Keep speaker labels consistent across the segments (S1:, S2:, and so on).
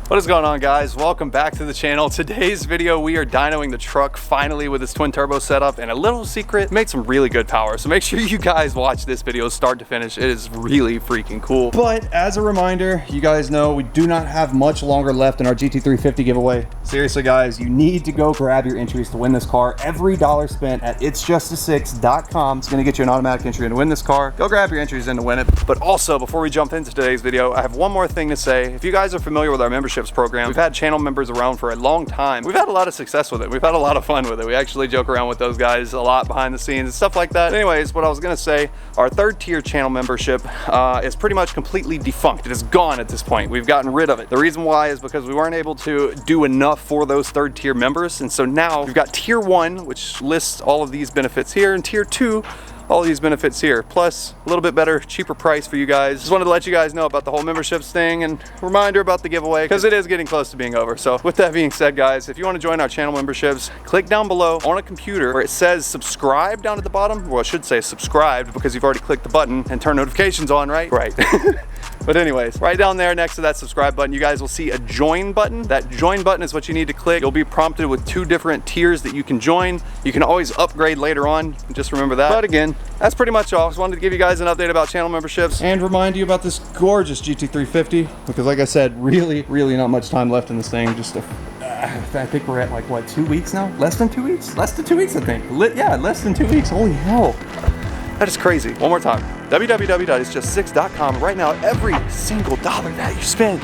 S1: What is going on, guys? Welcome back to the channel. Today's video, we are dynoing the truck finally with this twin turbo setup, and a little secret, made some really good power. So make sure you guys watch this video start to finish. It is really freaking cool. But as a reminder, you guys know we do not have much longer left in our GT350 giveaway. Seriously, guys, you need to go grab your entries to win this car. Every dollar spent at itsjust6.com is going to get you an automatic entry to win this car. Go grab your entries in to win it. But also, before we jump into today's video, I have one more thing to say. If you guys are familiar with our membership program, we've had channel members around for a long time. We've had a lot of success with it. We've had a lot of fun with it. We actually joke around with those guys a lot behind the scenes and stuff like that. Anyways, what I was gonna say, our third tier channel membership is pretty much completely defunct. It is gone at this point. We've gotten rid of it. The reason why is because we weren't able to do enough for those third tier members. And so now we've got tier 1, which lists all of these benefits here, and tier 2, all these benefits here, plus a little bit better, cheaper price for you guys. Just wanted to let you guys know about the whole memberships thing and reminder about the giveaway because it is getting close to being over. So with that being said, guys, if you want to join our channel memberships, click down below on a computer where it says subscribe down at the bottom. Well, I should say subscribed because you've already clicked the button and turned notifications on, right? Right. But anyways, right down there next to that subscribe button, you guys will see a join button. That join button is what you need to click. You'll be prompted with 2 different tiers that you can join. You can always upgrade later on. Just remember that. But again, that's pretty much all. Just wanted to give you guys an update about channel memberships and remind you about this gorgeous GT350 because, like I said, really not much time left in this thing. Just I think we're at like, what, 2 weeks now? Less than 2 weeks? Less than 2 weeks, I think. Yeah, less than 2 weeks. Holy hell. That is crazy. One more time. www.itsjust6.com. Right now, every single dollar that you spend,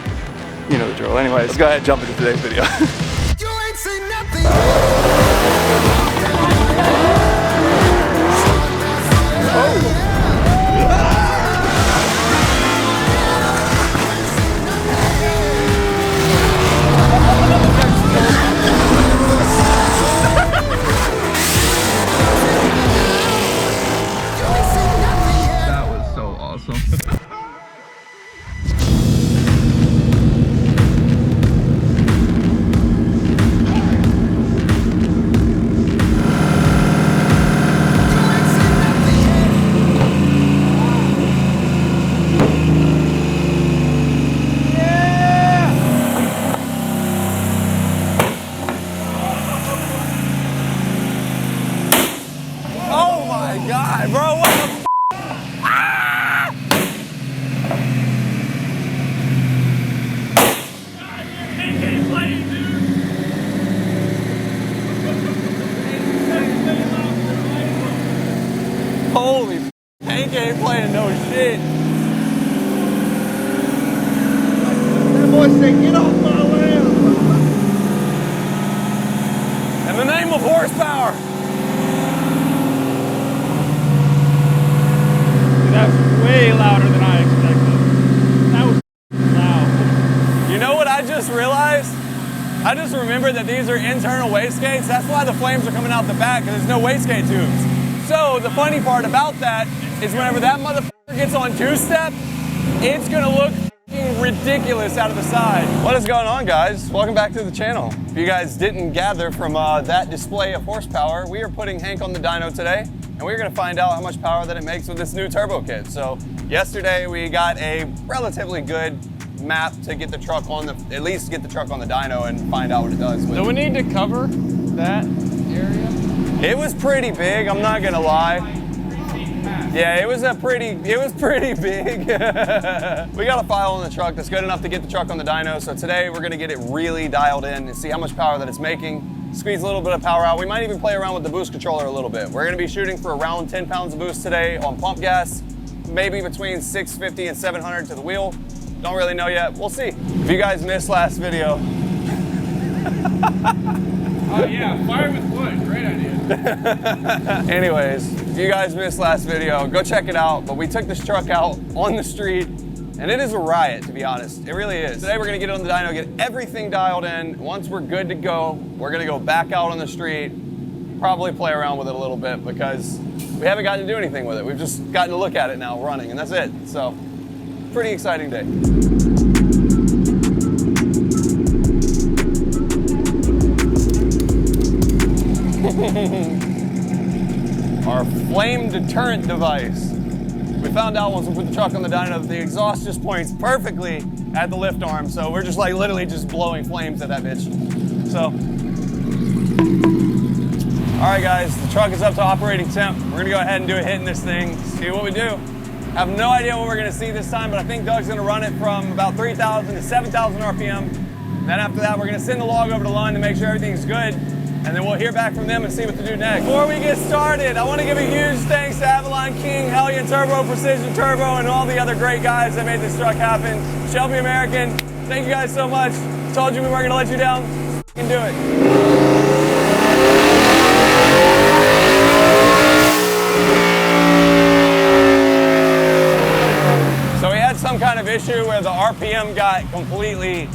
S1: you know the drill. Anyways, let's go ahead and jump into today's video.
S2: You ain't seen nothing.
S1: God, bro, what the f? Ah! Holy f, Hank ain't playing no shit.
S2: That boy said, get off my land.
S1: In the name of horsepower.
S3: That's way louder than I expected. That was loud.
S1: You know what I just realized? I just remembered that these are internal wastegates. That's why the flames are coming out the back, because there's no wastegate tubes. So the funny part about that is whenever that motherfucker gets on two-step, it's gonna look ridiculous out of the side. What is going on, guys? Welcome back to the channel. If you guys didn't gather from that display of horsepower, we are putting Hank on the dyno today. And we're gonna find out how much power that it makes with this new turbo kit. So yesterday we got a relatively good map to get the truck on at least get the truck on the dyno and find out what it does.
S3: Do we need to cover that area?
S1: It was pretty big, I'm not gonna lie. Yeah, it was pretty big. We got a file on the truck that's good enough to get the truck on the dyno. So today we're gonna get it really dialed in and see how much power that it's making. Squeeze a little bit of power out. We might even play around with the boost controller a little bit. We're gonna be shooting for around 10 pounds of boost today on pump gas, maybe between 650 and 700 to the wheel. Don't really know yet, we'll see. If you guys missed last video.
S3: Oh yeah, fire with wood, great idea.
S1: Anyways, if you guys missed last video, go check it out. But we took this truck out on the street and it is a riot, to be honest. It really is. Today we're gonna get it on the dyno, get everything dialed in. Once we're good to go, we're gonna go back out on the street, probably play around with it a little bit because we haven't gotten to do anything with it. We've just gotten to look at it now running, and that's it. So, pretty exciting day. Our flame deterrent device. We found out once we put the truck on the dyno that the exhaust just points perfectly
S4: at the lift arm. So we're just like literally just blowing flames at that bitch. So, all right guys, the truck is up to operating temp. We're gonna go ahead and do a hit in this thing, see what we do. I have no idea what we're gonna see this time, but I think Doug's gonna run it from about 3,000 to 7,000 RPM. Then after that, we're gonna send the log over to Lund to make sure everything's good. And then we'll hear back from them and see what to do next. Before we get started, I want to give a huge thanks to Avalon King, Hellion Turbo, Precision Turbo, and all the other great guys that made this truck happen. Shelby American, thank you guys so much. Told you we weren't going to let you down. You can do it. So we had some kind of issue where the RPM got completely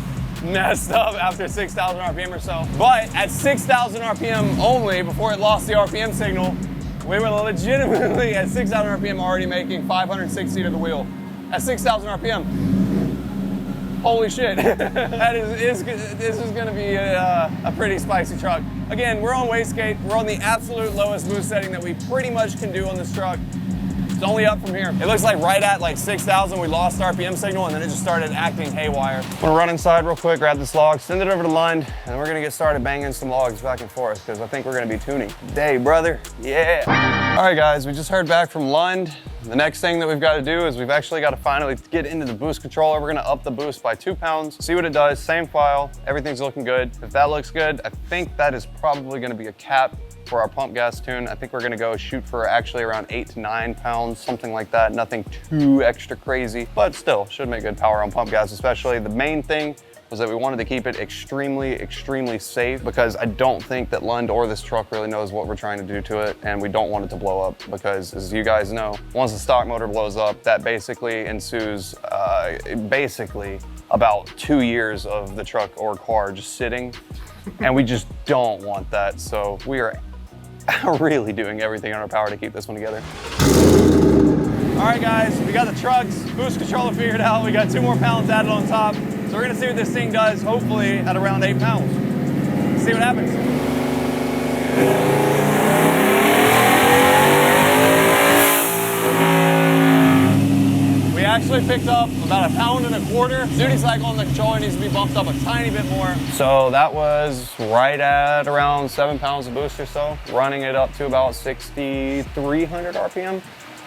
S4: messed up after 6,000 RPM or so. But at 6,000 RPM only, before it lost the RPM signal, we were legitimately at 6,000 RPM already making 560 to the wheel. At 6,000 RPM. Holy shit. This is gonna be a pretty spicy truck. Again, we're on wastegate. We're on the absolute lowest boost setting that we pretty much can do on this truck. It's only up from here. It looks like right at like 6,000, we lost the RPM signal and then it just started acting haywire. I'm gonna run inside real quick, grab this log, send it over to Lund, and we're gonna get started banging some logs back and forth because I think we're gonna be tuning. Day, brother, yeah. All right guys, we just heard back from Lund. The next thing that we've got to do is we've actually got to finally get into the boost controller. We're gonna up the boost by 2 pounds, see what it does, same file, everything's looking good. If that looks good, I think that is probably gonna be a cap for our pump gas tune. I think we're gonna go shoot for actually around 8 to 9 pounds, something like that. Nothing too extra crazy, but still should make good power on pump gas especially. The main thing was that we wanted to keep it extremely, extremely safe because I don't think that Lund or this truck really knows what we're trying to do to it, and we don't want it to blow up because, as you guys know, once the stock motor blows up, that basically ensues basically about 2 years of the truck or car just sitting, and we just don't want that. So we are really doing everything in our power to keep this one together. All right guys, we got the truck's boost controller figured out. We got 2 more pounds added on top. So we're gonna see what this thing does, hopefully at around 8 pounds. Let's see what happens. We actually picked up about 1.25 pounds. Duty cycle on the controller needs to be bumped up a tiny bit more. So that was right at around 7 pounds of boost or so, running it up to about 6,300 RPM.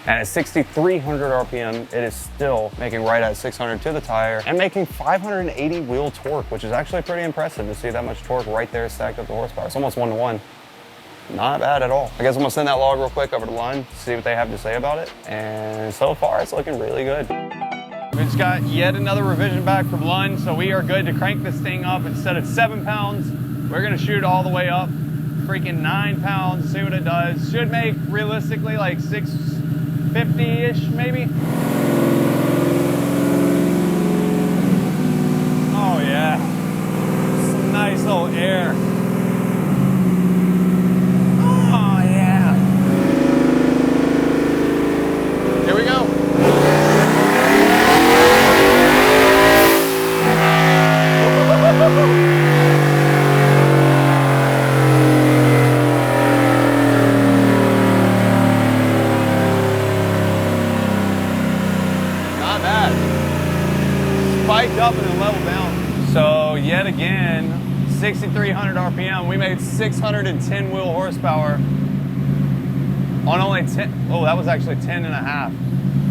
S4: And at 6,300 RPM, it is still making right at 600 to the tire and making 580 wheel torque, which is actually pretty impressive to see that much torque right there stacked up the horsepower. It's almost 1-to-1. Not bad at all. I guess I'm gonna send that log real quick over to Lund, see what they have to say about it. And so far, it's looking really good. We just got yet another revision back from Lund, so we are good to crank this thing up. Instead of 7 pounds, we're gonna shoot all the way up, freaking 9 pounds, see what it does. Should make realistically like 650-ish maybe. Oh yeah, some nice little air. Oh yeah. Here we go. Spiked up and then leveled down. So yet again, 6,300 RPM. We made 610 wheel horsepower on only 10. Oh, that was actually 10 and a half.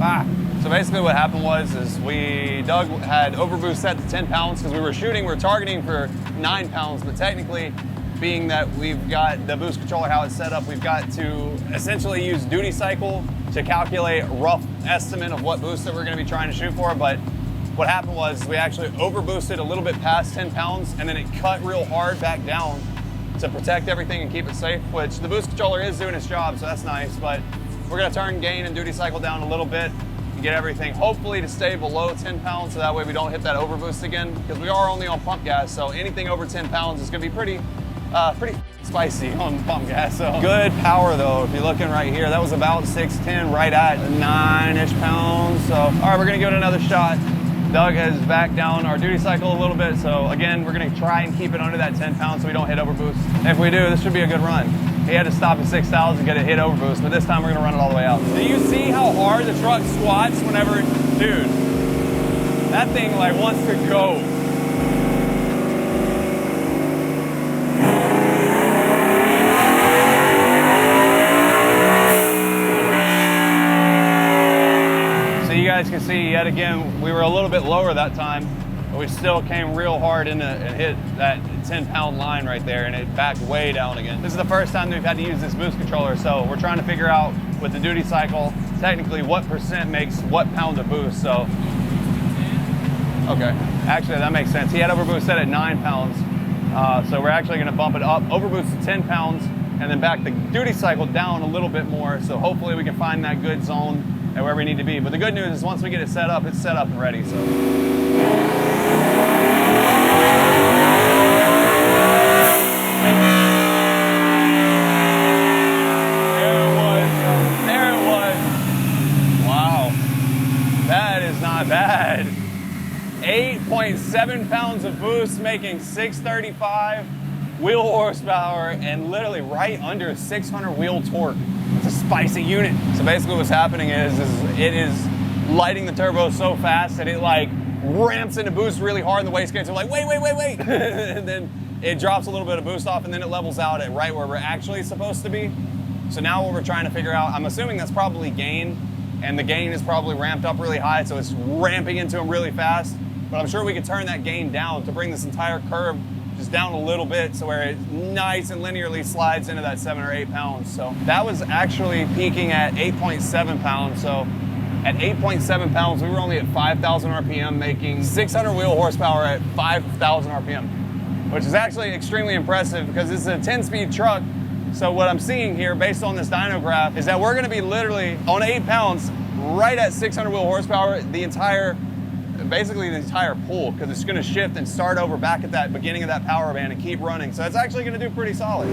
S4: Ah. So basically what happened was Doug had overboost set to 10 pounds because we were targeting for 9 pounds, but technically being that we've got the boost controller, how it's set up, we've got to essentially use duty cycle to calculate a rough estimate of what boost that we're gonna be trying to shoot for. But what happened was we actually overboosted a little bit past 10 pounds and then it cut real hard back down to protect everything and keep it safe, which the boost controller is doing its job, so that's nice. But we're gonna turn gain and duty cycle down a little bit and get everything hopefully to stay below 10 pounds so that way we don't hit that overboost again, because we are only on pump gas, so anything over 10 pounds is gonna be pretty spicy on pump gas. So good power though, if you're looking right here, that was about 610, right at 9-ish pounds. So all right, we're gonna give it another shot. Doug has backed down our duty cycle a little bit, so again, we're gonna try and keep it under that 10 pounds so we don't hit overboost. If we do, this should be a good run. He had to stop at 6,000 and get it hit overboost, but this time we're gonna run it all the way out. Do you see how hard the truck squats whenever, dude? That thing like wants to go. So you guys can see yet again, we were a little bit lower that time, but we still came real hard into and hit that 10-pound line right there, and it backed way down again. This is the first time that we've had to use this boost controller, so we're trying to figure out with the duty cycle, technically what percent makes what pound of boost, so. Okay, actually that makes sense. He had overboost set at 9 pounds, so we're actually gonna bump it up, overboost to 10 pounds, and then back the duty cycle down a little bit more, so hopefully we can find that good zone at where we need to be. But the good news is once we get it set up, it's set up and ready, so. There it was. Wow, that is not bad. 8.7 pounds of boost, making 635 wheel horsepower and literally right under 600 wheel torque. It's a spicy unit. So basically what's happening is it is lighting the turbo so fast that it like ramps into boost really hard and the wastegates are like, wait. And then it drops a little bit of boost off and then it levels out at right where we're actually supposed to be. So now what we're trying to figure out, I'm assuming that's probably gain, and the gain is probably ramped up really high, so it's ramping into them really fast. But I'm sure we could turn that gain down to bring this entire curve just down a little bit so where it nice and linearly slides into that 7 or 8 pounds. So that was actually peaking at 8.7 pounds. So at 8.7 pounds, we were only at 5,000 RPM, making 600 wheel horsepower at 5,000 RPM, which is actually extremely impressive because it's a 10-speed truck. So what I'm seeing here based on this dyno graph is that we're gonna be literally on 8 pounds, right at 600 wheel horsepower, basically the entire pull, because it's gonna shift and start over back at that beginning of that power band and keep running. So it's actually gonna do pretty solid.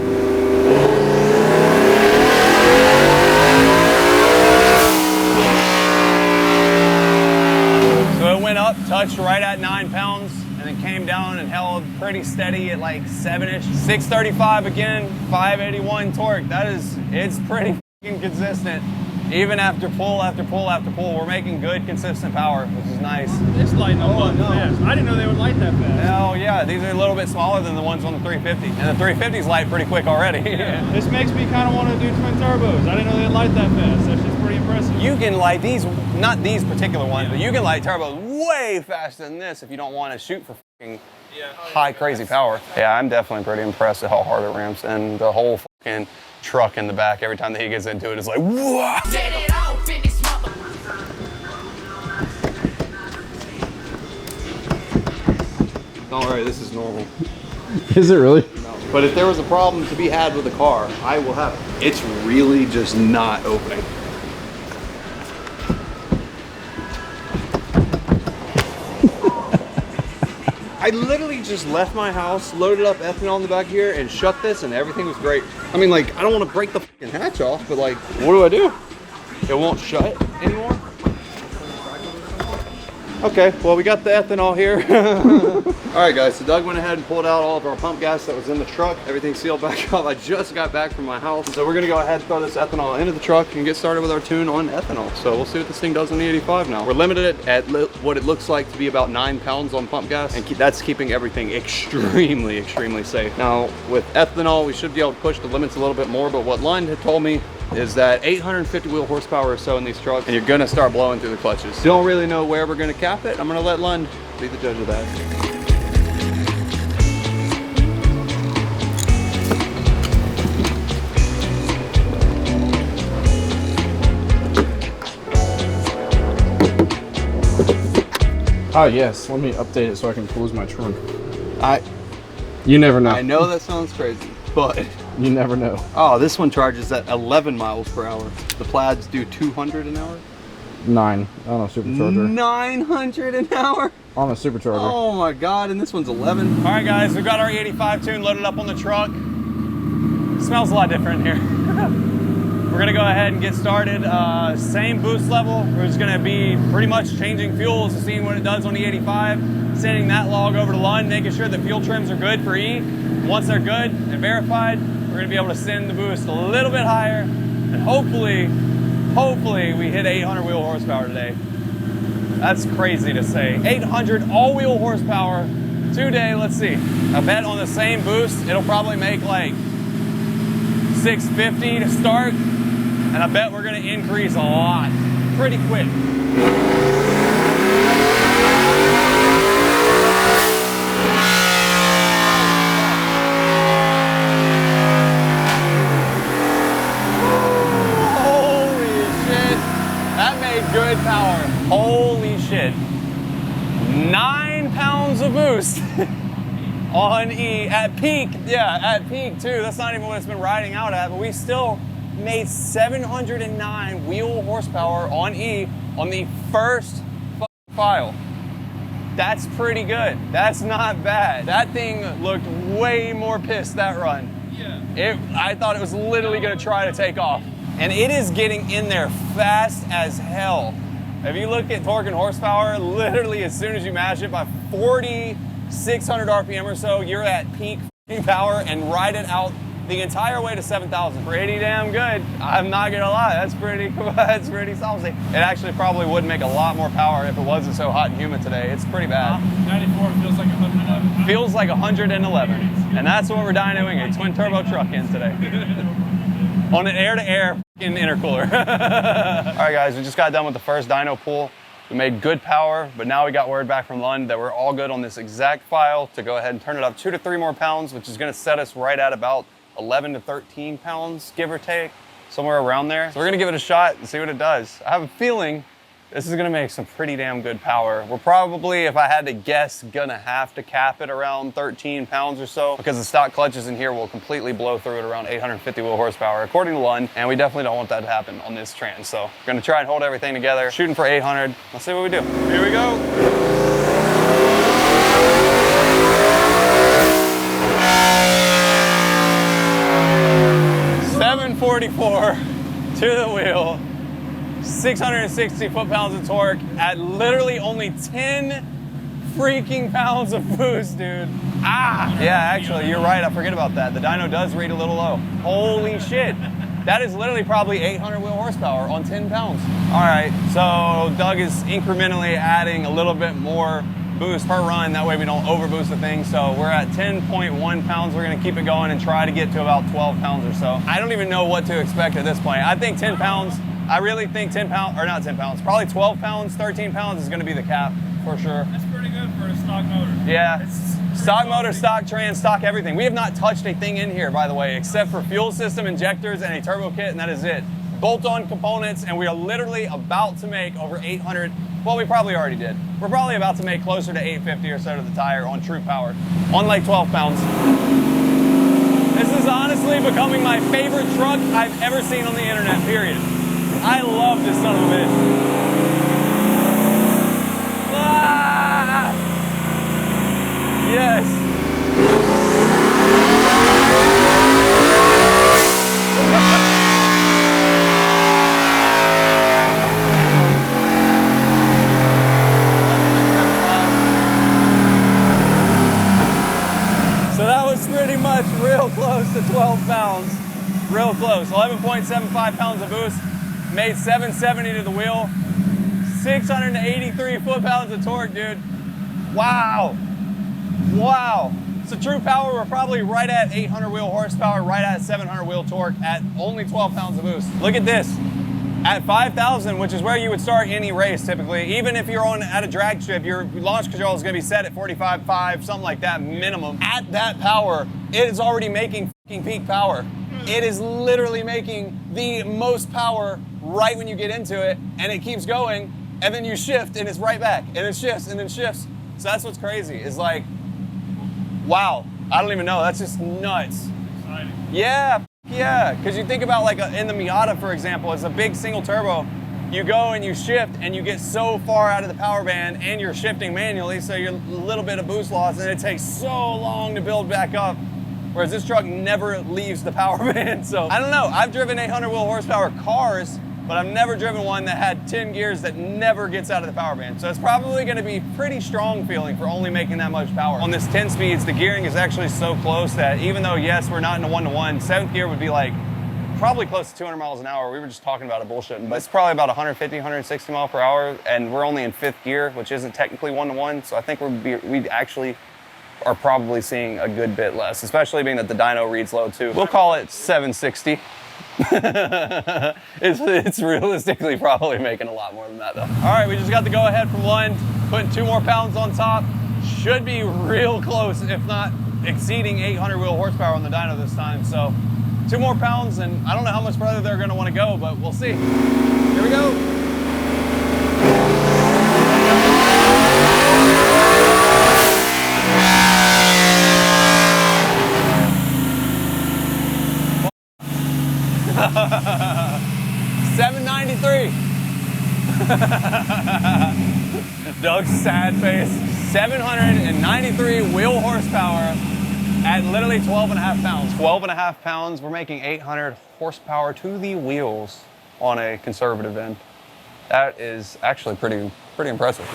S4: So it went up, touched right at 9 pounds, and then came down and held pretty steady at like 7-ish. 635 again, 581 torque. It's pretty fucking consistent. Even after pull after pull after pull, we're making good, consistent power, which is nice.
S3: It's lighting up fast. I didn't know they would light that fast.
S4: Oh yeah, these are a little bit smaller than the ones on the 350. And the 350's light pretty quick already.
S3: Yeah. This makes me kind of want to do twin turbos. I didn't know they'd light that fast. That's just pretty impressive.
S4: You can light these, not these particular ones, but you can light turbos way faster than this if you don't want to shoot for fucking high crazy power. Yeah, I'm definitely pretty impressed at how hard it ramps, and the whole fucking truck in the back, every time that he gets into it, it's like, whoa!
S1: Don't worry, this is normal.
S5: Is it really?
S1: No. But if there was a problem to be had with the car, I will have it. It's really just not opening. I literally just left my house, loaded up ethanol in the back here, and shut this, and everything was great. I mean, like, I don't want to break the fucking hatch off, but like, what do? It won't shut anymore? Okay, well, we got the ethanol here. All right, guys, so Doug went ahead and pulled out all of our pump gas that was in the truck. Everything's sealed back up. I just got back from my house. So we're gonna go ahead and throw this ethanol into the truck and get started with our tune on ethanol. So we'll see what this thing does on the 85 now. We're limited at what it looks like to be about 9 pounds on pump gas, and that's keeping everything extremely, extremely safe. Now, with ethanol, we should be able to push the limits a little bit more, but what Lund had told me is that 850 wheel horsepower or so in these trucks, and you're gonna start blowing through the clutches. Don't really know where we're gonna cap it. I'm gonna let Lund be the judge of that.
S5: Oh yes, let me update it so I can close my trunk. You never know.
S1: I know that sounds crazy, but
S5: you never know.
S1: Oh, this one charges at 11 miles per hour. The Plaids do 200 an hour?
S5: 9 on a supercharger.
S1: 900 an hour?
S5: On a supercharger.
S1: Oh my God, and this one's 11.
S4: All right, guys, we've got our 85 tune loaded up on the truck. It smells a lot different in here. We're gonna go ahead and get started. Same boost level. We're just gonna be pretty much changing fuels to seeing what it does on the 85, sending that log over to Lund, making sure the fuel trims are good for E. Once they're good and verified, we're gonna be able to send the boost a little bit higher, and hopefully we hit 800 wheel horsepower today. That's crazy to say. 800 all-wheel horsepower today. Let's see. I bet on the same boost, it'll probably make like 650 to start. And I bet we're gonna increase a lot pretty quick. Good power. Holy shit. 9 pounds of boost on E at peak. Yeah, at peak too. That's not even what it's been riding out at, but we still made 709 wheel horsepower on E on the first file. That's pretty good. That's not bad. That thing looked way more pissed that run. Yeah. I thought it was literally gonna try to take off. And it is getting in there fast as hell. If you look at torque and horsepower, literally as soon as you match it by 4,600 RPM or so, you're at peak power and ride it out the entire way to 7,000. Pretty damn good. I'm not gonna lie, that's pretty saucy. It actually probably would make a lot more power if it wasn't so hot and humid today. It's pretty bad.
S3: 94 feels like 111.
S4: Feels like 111. And that's what we're dynoing a twin turbo truck in today. On an air-to-air intercooler. All right, guys, we just got done with the first dyno pull. We made good power, but now we got word back from Lund that we're all good on this exact file to go ahead and turn it up 2 to 3 more pounds, which is gonna set us right at about 11 to 13 pounds, give or take, somewhere around there. So we're gonna give it a shot and see what it does. I have a feeling this is gonna make some pretty damn good power. We're probably, if I had to guess, gonna have to cap it around 13 pounds or so because the stock clutches in here will completely blow through it around 850 wheel horsepower, according to Lund, and we definitely don't want that to happen on this trans. So we're gonna try and hold everything together, shooting for 800. Let's see what we do. Here we go. .744 to the wheel. 660 foot-pounds of torque at literally only 10 freaking pounds of boost, dude. Ah! Yeah, actually, you're right. I forget about that. The dyno does read a little low. Holy shit. That is literally probably 800 wheel horsepower on 10 pounds. All right, so Doug is incrementally adding a little bit more boost per run. That way we don't overboost the thing. So we're at 10.1 pounds. We're gonna keep it going and try to get to about 12 pounds or so. I don't even know what to expect at this point. I think 10 pounds, I really think 10 pounds, or not 10 pounds, probably 12 pounds, 13 pounds is gonna be the cap for sure.
S3: That's pretty good for a stock motor.
S4: Yeah, stock motor, stock trans, stock everything. We have not touched a thing in here, by the way, except for fuel system injectors and a turbo kit, and that is it. Bolt-on components, and we are literally about to make over 800, well, we probably already did. We're probably about to make closer to 850 or so to the tire on true power, on like 12 pounds. This is honestly becoming my favorite truck I've ever seen on the internet, period. I love this son of a bitch. Ah! Yes. So that was pretty much real close to 12 pounds. Real close. 11.75 pounds of boost. Made 770 to the wheel, 683 foot-pounds of torque, dude. Wow. Wow. So true power, we're probably right at 800 wheel horsepower, right at 700 wheel torque at only 12 pounds of boost. Look at this. At 5,000, which is where you would start any race typically, even if you're on at a drag strip, your launch control is gonna be set at 45.5, something like that minimum. At that power, it is already making fucking peak power. It is literally making the most power right when you get into it, and it keeps going, and then you shift and it's right back, and it shifts and then shifts. So that's what's crazy, is like, wow, I don't even know, that's just nuts.
S3: Exciting.
S4: Yeah, yeah, because you think about like in the Miata, for example, it's a big single turbo. You go and you shift and you get so far out of the power band and you're shifting manually, so you're a little bit of boost loss, and it takes so long to build back up. Whereas this truck never leaves the power band. So I don't know, I've driven 800 wheel horsepower cars, but I've never driven one that had 10 gears that never gets out of the power band. So it's probably gonna be pretty strong feeling for only making that much power. On this 10 speeds, the gearing is actually so close that even though, yes, we're not in a 1-to-1, 7th gear would be like probably close to 200 miles an hour. We were just talking about it bullshitting, but it's probably about 150, 160 mile per hour, and we're only in 5th gear, which isn't technically 1-to-1. So I think we actually are probably seeing a good bit less, especially being that the dyno reads low too. We'll call it 760. it's realistically probably making a lot more than that though. All right, we just got the go ahead from Lund, putting 2 more pounds on top. Should be real close, if not exceeding 800 wheel horsepower on the dyno this time. So 2 more pounds, and I don't know how much further they're gonna wanna go, but we'll see. Here we go. $793. Doug's sad face. 793 wheel horsepower at literally 12.5 pounds. 12.5 pounds, we're making 800 horsepower to the wheels on a conservative end. That is actually pretty impressive.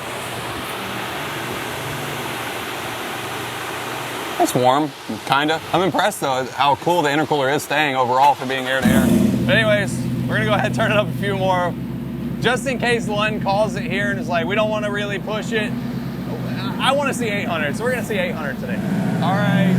S4: It's warm, kinda. I'm impressed though how cool the intercooler is staying overall for being air to air. But anyways, we're gonna go ahead and turn it up a few more, just in case Lund calls it here and is like, we don't wanna really push it. I wanna see 800, so we're gonna see 800 today. All right,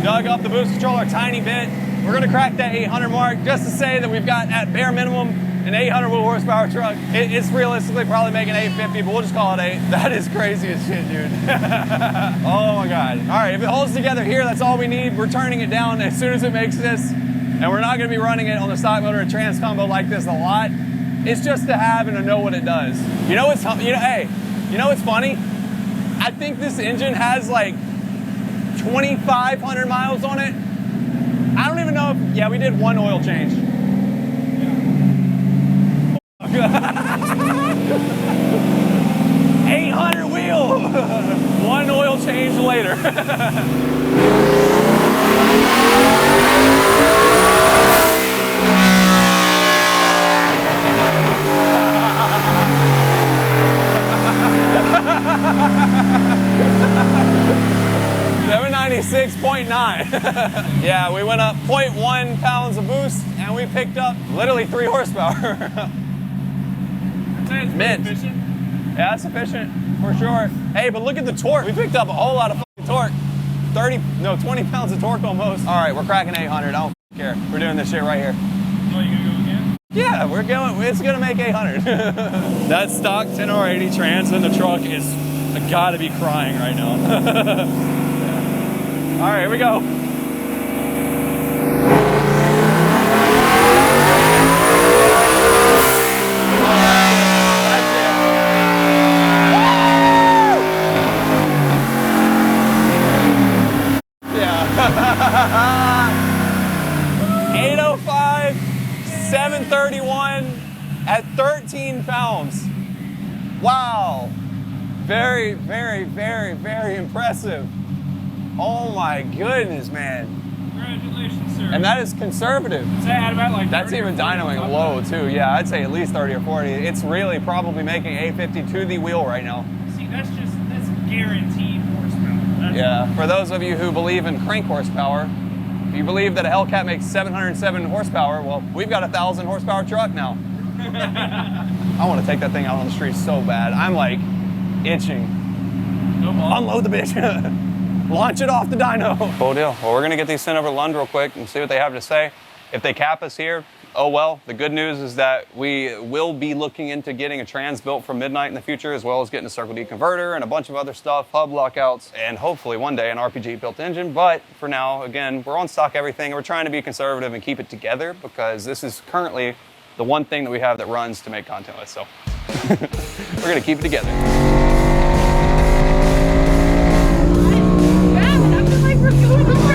S4: Doug up the boost controller a tiny bit. We're gonna crack that 800 mark just to say that we've got at bare minimum an 800 wheel horsepower truck. It's realistically probably making 850, but we'll just call it 8. That is crazy as shit, dude. Oh my God. All right, if it holds together here, that's all we need. We're turning it down as soon as it makes this, and we're not gonna be running it on the stock motor and trans combo like this a lot. It's just to have and to know what it does. You know what's funny? I think this engine has like 2,500 miles on it. I don't even know if, yeah, we did 1 oil change. 800 wheel. 1 oil change later. $796.9. Yeah, we went up 0.1 pounds of boost and we picked up literally 3 horsepower. Mint. Yeah, that's efficient for sure. Hey, but look at the torque. We picked up a whole lot of fucking torque. 20 pounds of torque almost. All right, we're cracking 800. I don't care. We're doing this shit right here.
S3: Oh, you gonna go again?
S4: Yeah, we're going. It's gonna make 800.
S3: That stock 10R80 trans in the truck is gotta be crying right now.
S4: Yeah. All right, here we go. Yeah. 805, 731 at 13 pounds. Wow. Very, very, very, very impressive. Oh my goodness, man.
S3: Congratulations, sir.
S4: And that is conservative.
S3: So I had about like
S4: That's even dynoing low too. Yeah, I'd say at least 30 or 40. It's really probably making 850 to the wheel right now.
S3: See, that's guaranteed horsepower.
S4: Yeah, for those of you who believe in crank horsepower, if you believe that a Hellcat makes 707 horsepower, well, we've got a 1,000 horsepower truck now. I want to take that thing out on the street so bad. I'm like itching. Unload the bitch. Launch it off the dyno. Cool deal. Well, we're gonna get these sent over to Lund real quick and see what they have to say. If they cap us here, oh well. The good news is that we will be looking into getting a trans built for midnight in the future, as well as getting a Circle D converter and a bunch of other stuff, hub lockouts, and hopefully one day an RPG built engine. But for now, again, we're on stock everything. And we're trying to be conservative and keep it together because this is currently the one thing that we have that runs to make content with. So we're gonna keep it together.
S6: Yeah, I feel like we're going over